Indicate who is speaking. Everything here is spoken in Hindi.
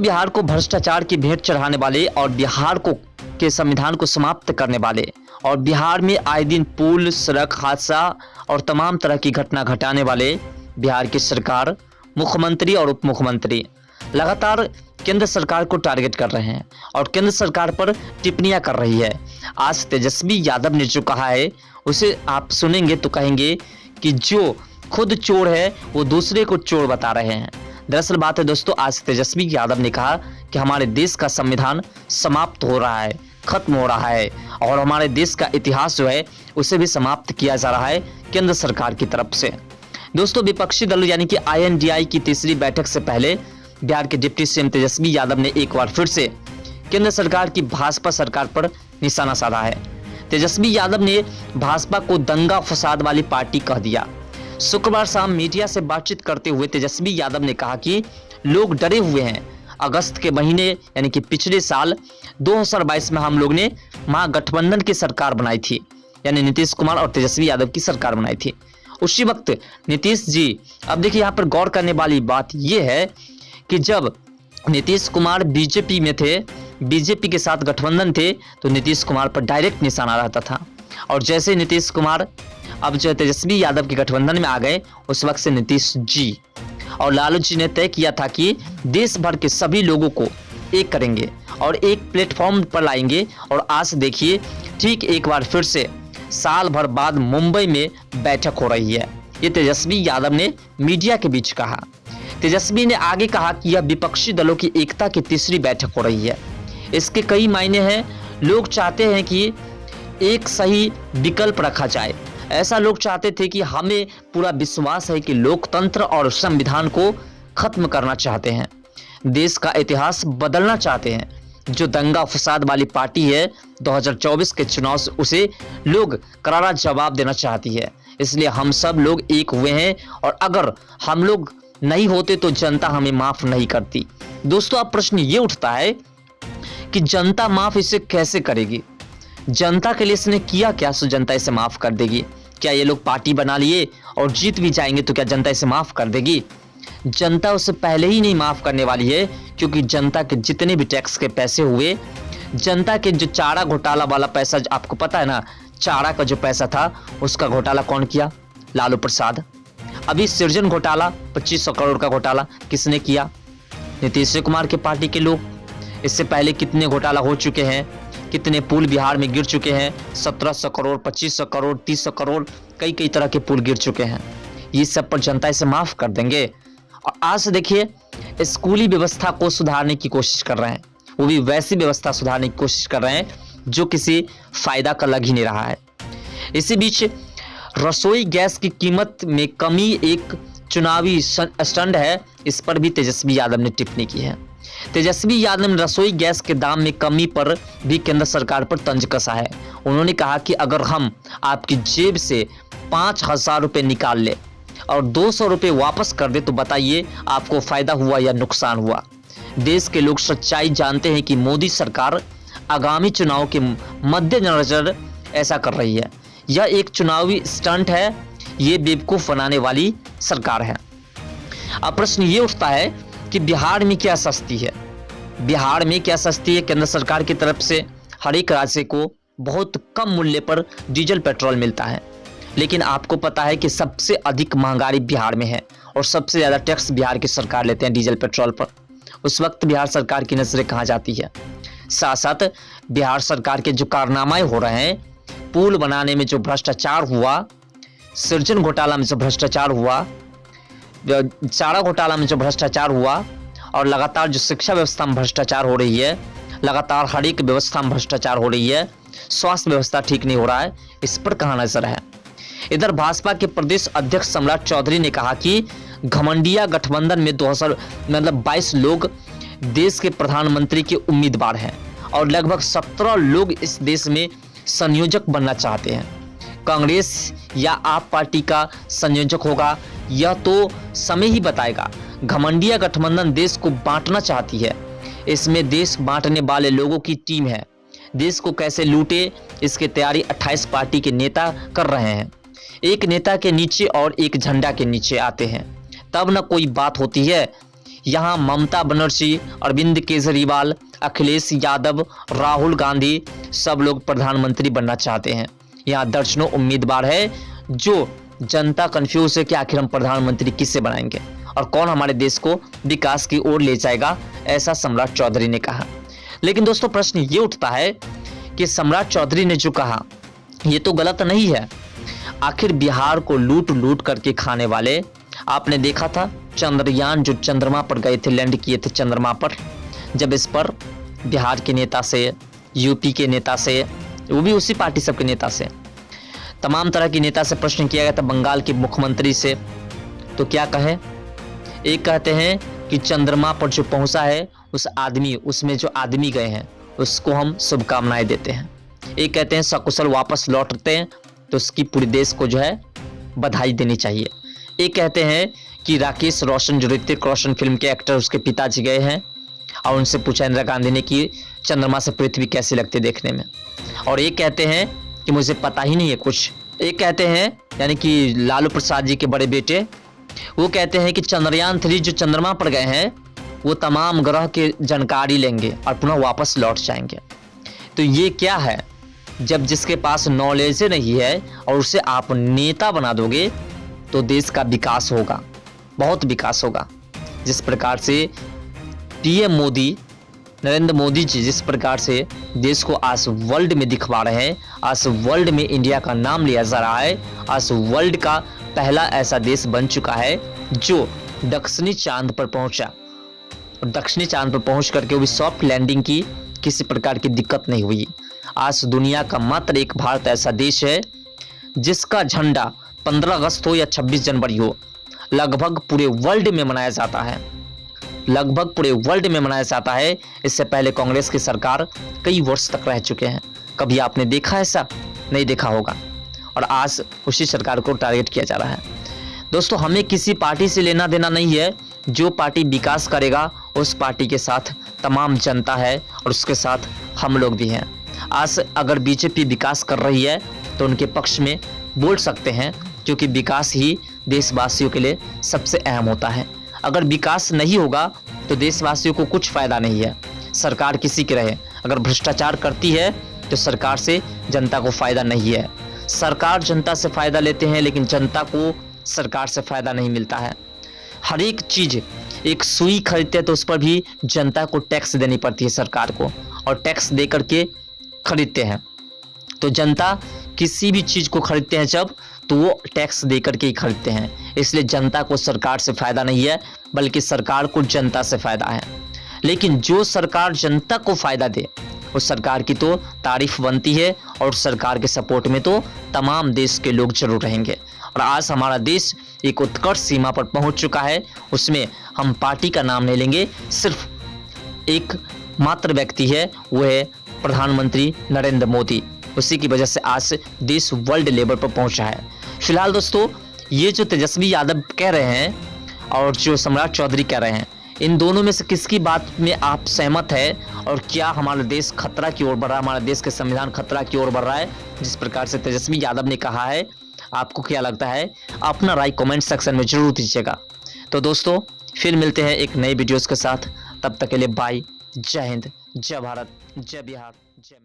Speaker 1: बिहार को भ्रष्टाचार की भेंट चढ़ाने वाले और बिहार को के संविधान को समाप्त करने वाले और बिहार में आए दिन पुल, सड़क हादसा और तमाम तरह की घटना घटाने वाले बिहार की सरकार, मुख्यमंत्री और उप मुख्यमंत्री लगातार केंद्र सरकार को टारगेट कर रहे हैं और केंद्र सरकार पर टिप्पणियां कर रही है। आज तेजस्वी यादव ने जो कहा है उसे आप सुनेंगे तो कहेंगे कि जो खुद चोर है वो दूसरे को चोर बता रहे हैं। दरअसल बात है दोस्तों, आज तेजस्वी यादव ने कहा कि हमारे देश का संविधान समाप्त हो रहा है, खत्म हो रहा है और हमारे देश का इतिहास जो है उसे भी समाप्त किया जा रहा है केंद्र सरकार की तरफ से। दोस्तों, विपक्षी दल यानी कि INDI की तीसरी बैठक से पहले बिहार के डिप्टी CM तेजस्वी यादव ने एक बार फिर से केंद्र सरकार की भाजपा सरकार पर निशाना साधा है। तेजस्वी यादव ने भाजपा को दंगा फसाद वाली पार्टी कह दिया। शुक्रवार शाम मीडिया से बातचीत करते हुए तेजस्वी यादव ने कहा कि लोग डरे हुए हैं। अगस्त के महीने यानी कि पिछले साल 2022 में हम लोग ने महागठबंधन की सरकार बनाई थी, यानी नीतीश कुमार और तेजस्वी यादव की सरकार बनाई थी। उसी वक्त नीतीश जी, अब देखिए यहाँ पर गौर करने वाली बात यह है कि जब नीतीश कुमार बीजेपी में थे, बीजेपी के साथ गठबंधन थे, तो नीतीश कुमार पर डायरेक्ट निशाना रहता था। और जैसे नीतीश कुमार अब जो तेजस्वी यादव के गठबंधन में आ गए, उस वक्त से नीतीश जी और लालू जी ने तय किया था कि देश भर के सभी लोगों को एक करेंगे और एक प्लेटफॉर्म पर लाएंगे। और आज देखिए ठीक एक बार फिर से साल भर बाद मुंबई में बैठक हो रही है। ये तेजस्वी यादव ने मीडिया के बीच कहा। तेजस्वी ने आगे कहा कि यह विपक्षी दलों की एकता की तीसरी बैठक हो रही है। इसके कई मायने हैं। लोग चाहते हैं कि एक सही विकल्प रखा जाए। ऐसा लोग चाहते थे कि हमें पूरा विश्वास है कि लोकतंत्र और संविधान को खत्म करना चाहते हैं, देश का इतिहास बदलना चाहते हैं। जो दंगा फसाद वाली पार्टी है 2024 के चुनाव से उसे लोग करारा जवाब देना चाहती है। इसलिए हम सब लोग एक हुए हैं और अगर हम लोग नहीं होते तो जनता हमें माफ नहीं करती। दोस्तों, अब प्रश्न ये उठता है कि जनता माफ इसे कैसे करेगी? जनता के लिए इसने किया क्या सो जनता इसे माफ कर देगी? क्या ये लोग पार्टी बना लिए और जीत भी जाएंगे तो क्या जनता इसे माफ कर देगी? जनता उसे पहले ही नहीं माफ करने वाली है, क्योंकि जनता के जितने भी टैक्स के पैसे हुए, जनता के जो चारा घोटाला वाला पैसा, आपको पता है ना, चारा का जो पैसा था उसका घोटाला कौन किया? लालू प्रसाद। अभी सृजन घोटाला 2500 करोड़ का घोटाला किसने किया? नीतीश कुमार के पार्टी के लोग। इससे पहले कितने घोटाला हो चुके हैं, कितने पुल बिहार में गिर चुके हैं, 1700 करोड़, 2500 करोड़, 300 करोड़, कई तरह के पुल गिर चुके हैं। ये सब पर जनता इसे माफ कर देंगे। और आज देखिए स्कूली व्यवस्था को सुधारने की कोशिश कर रहे हैं, वो भी वैसी व्यवस्था सुधारने की कोशिश कर रहे हैं जो किसी फायदा का लग ही नहीं रहा है। इसी बीच रसोई गैस की कीमत में कमी एक चुनावी स्टंट है, इस पर भी तेजस्वी यादव ने टिप्पणी की है। तेजस्वी यादव ने रसोई गैस के दाम में कमी पर भी केंद्र सरकार पर तंज कसा है। उन्होंने कहा कि अगर हम आपकी जेब से 5000 रुपये निकाल ले और 200 रुपये वापस कर दे तो बताइए आपको फायदा हुआ या नुकसान हुआ? देश के लोग सच्चाई जानते हैं कि मोदी सरकार आगामी चुनाव के मद्देनजर ऐसा कर रही है। यह एक चुनावी स्टंट है, ये बेवकूफ बनाने वाली सरकार है। अब प्रश्न ये उठता है कि बिहार में क्या सस्ती है? बिहार में क्या सस्ती है? केंद्र सरकार की तरफ से हर एक राज्य को बहुत कम मूल्य पर डीजल पेट्रोल मिलता है, लेकिन आपको पता है कि सबसे अधिक महंगाई बिहार में है और सबसे ज़्यादा टैक्स बिहार की सरकार लेते हैं डीजल पेट्रोल पर। उस वक्त बिहार सरकार की नजरें कहाँ जाती है? साथ साथ बिहार सरकार के जो कारनामे हो रहे हैं, पुल बनाने में जो भ्रष्टाचार हुआ, सृजन घोटाला में जो भ्रष्टाचार हुआ, चारा घोटाला में जो भ्रष्टाचार हुआ और लगातार जो शिक्षा व्यवस्था में भ्रष्टाचार हो रही है, लगातार हर एक व्यवस्था में भ्रष्टाचार हो रही है, स्वास्थ्य व्यवस्था ठीक नहीं हो रहा है, इस पर कहाँ नजर है? इधर भाजपा के प्रदेश अध्यक्ष सम्राट चौधरी ने कहा कि घमंडिया गठबंधन में 2022 लोग देश के प्रधानमंत्री के उम्मीदवार हैं और लगभग 17 लोग इस देश में संयोजक बनना चाहते हैं। कांग्रेस या आप पार्टी का संयोजक होगा यह तो समय ही बताएगा। घमंडिया गठबंधन देश को बांटना चाहती है, इसमें देश बांटने वाले लोगों की टीम है। देश को कैसे लूटे इसकी तैयारी 28 पार्टी के नेता कर रहे हैं। एक नेता के नीचे और एक झंडा के नीचे आते हैं तब न कोई बात होती है। यहाँ ममता बनर्जी, अरविंद केजरीवाल, अखिलेश यादव, राहुल गांधी सब लोग प्रधानमंत्री बनना चाहते हैं। यहाँ दर्जनों उम्मीदवार है जो जनता कंफ्यूज है कि आखिर हम प्रधानमंत्री किससे बनाएंगे और कौन हमारे देश को विकास की ओर ले जाएगा, ऐसा सम्राट चौधरी ने कहा। लेकिन दोस्तों प्रश्न ये उठता है कि सम्राट चौधरी ने जो कहा ये तो गलत नहीं है। आखिर बिहार को लूट लूट करके खाने वाले, आपने देखा था चंद्रयान जो चंद्रमा पर गए थे, लैंड किए थे चंद्रमा पर, जब इस पर बिहार के नेता से, यूपी के नेता से, वो भी उसी पार्टी सब के नेता से, तमाम तरह के नेता से प्रश्न किया गया था, बंगाल के मुख्यमंत्री से, तो क्या कहे? एक कहते हैं कि चंद्रमा पर जो पहुंचा है उस आदमी, उसमें जो आदमी गए हैं उसको हम शुभकामनाएं देते हैं। एक कहते हैं सकुशल वापस लौटते हैं तो उसकी पूरे देश को जो है बधाई देनी चाहिए। एक कहते हैं कि राकेश रोशन जो ऋतिक रोशन फिल्म के एक्टर, उसके पिताजी गए हैं और उनसे पूछा इंदिरा गांधी ने कि चंद्रमा से पृथ्वी कैसी लगती देखने में। और एक कहते हैं कि मुझे पता ही नहीं है कुछ। एक कहते हैं यानी कि लालू प्रसाद जी के बड़े बेटे, वो कहते हैं कि चंद्रयान 3 जो चंद्रमा पर गए हैं वो तमाम ग्रह की जानकारी लेंगे और पुनः वापस लौट जाएंगे। तो ये क्या है? जब जिसके पास नॉलेज नहीं है और उसे आप नेता बना दोगे तो देश का विकास होगा, बहुत विकास होगा। जिस प्रकार से पीएम मोदी, नरेंद्र मोदी जी जिस प्रकार से देश को आज वर्ल्ड में दिखवा रहे हैं, आज वर्ल्ड में इंडिया का नाम लिया जा रहा है, आज वर्ल्ड का पहला ऐसा देश बन चुका है जो दक्षिणी चांद पर पहुंचा और दक्षिणी चांद पर पहुंच करके भी सॉफ्ट लैंडिंग की, किसी प्रकार की दिक्कत नहीं हुई। आज दुनिया का मात्र एक भारत ऐसा देश है जिसका झंडा 15 अगस्त हो या 26 जनवरी हो, लगभग पूरे वर्ल्ड में मनाया जाता है, लगभग पूरे वर्ल्ड में मनाया जाता है। इससे पहले कांग्रेस की सरकार कई वर्ष तक रह चुके हैं, कभी आपने देखा ऐसा? नहीं देखा होगा। और आज उसी सरकार को टारगेट किया जा रहा है। दोस्तों हमें किसी पार्टी से लेना देना नहीं है, जो पार्टी विकास करेगा उस पार्टी के साथ तमाम जनता है और उसके साथ हम लोग भी हैं। आज अगर बीजेपी विकास कर रही है तो उनके पक्ष में बोल सकते हैं, क्योंकि विकास ही देशवासियों के लिए सबसे अहम होता है। अगर विकास नहीं होगा तो देशवासियों को कुछ फायदा नहीं है, सरकार किसी की रहे। अगर भ्रष्टाचार करती है तो सरकार से जनता को फायदा नहीं है। सरकार जनता से फायदा लेते हैं लेकिन जनता को सरकार से फायदा नहीं मिलता है। हर एक चीज, एक सुई खरीदते हैं तो उस पर भी जनता को टैक्स देनी पड़ती है सरकार को, और टैक्स दे करके खरीदते हैं। तो जनता किसी भी चीज को खरीदते हैं जब, तो वो टैक्स दे करके ही खरीदते हैं। इसलिए जनता को सरकार से फायदा नहीं है, बल्कि सरकार को जनता से फायदा है। लेकिन जो सरकार जनता को फायदा दे उस सरकार की तो तारीफ बनती है, और सरकार के सपोर्ट में तो तमाम देश के लोग जरूर रहेंगे। और आज हमारा देश एक उत्कर्ष सीमा पर पहुंच चुका है, उसमें हम पार्टी का नाम नहीं लेंगे, सिर्फ एक मात्र व्यक्ति है, वो है प्रधानमंत्री नरेंद्र मोदी। उसी की वजह से आज देश वर्ल्ड लेवल पर पहुंचा है। फिलहाल दोस्तों ये जो तेजस्वी यादव कह रहे हैं और जो सम्राट चौधरी कह रहे हैं, इन दोनों में से किसकी बात में आप सहमत है? और क्या हमारा देश खतरा की ओर बढ़ रहा है, हमारा देश के संविधान खतरा की ओर बढ़ रहा है जिस प्रकार से तेजस्वी यादव ने कहा है? आपको क्या लगता है? अपना राय कमेंट सेक्शन में जरूर दीजिएगा। तो दोस्तों फिर मिलते हैं एक नई वीडियोस के साथ, तब तक के लिए बाय, जय हिंद, जय भारत, जय बिहार, जय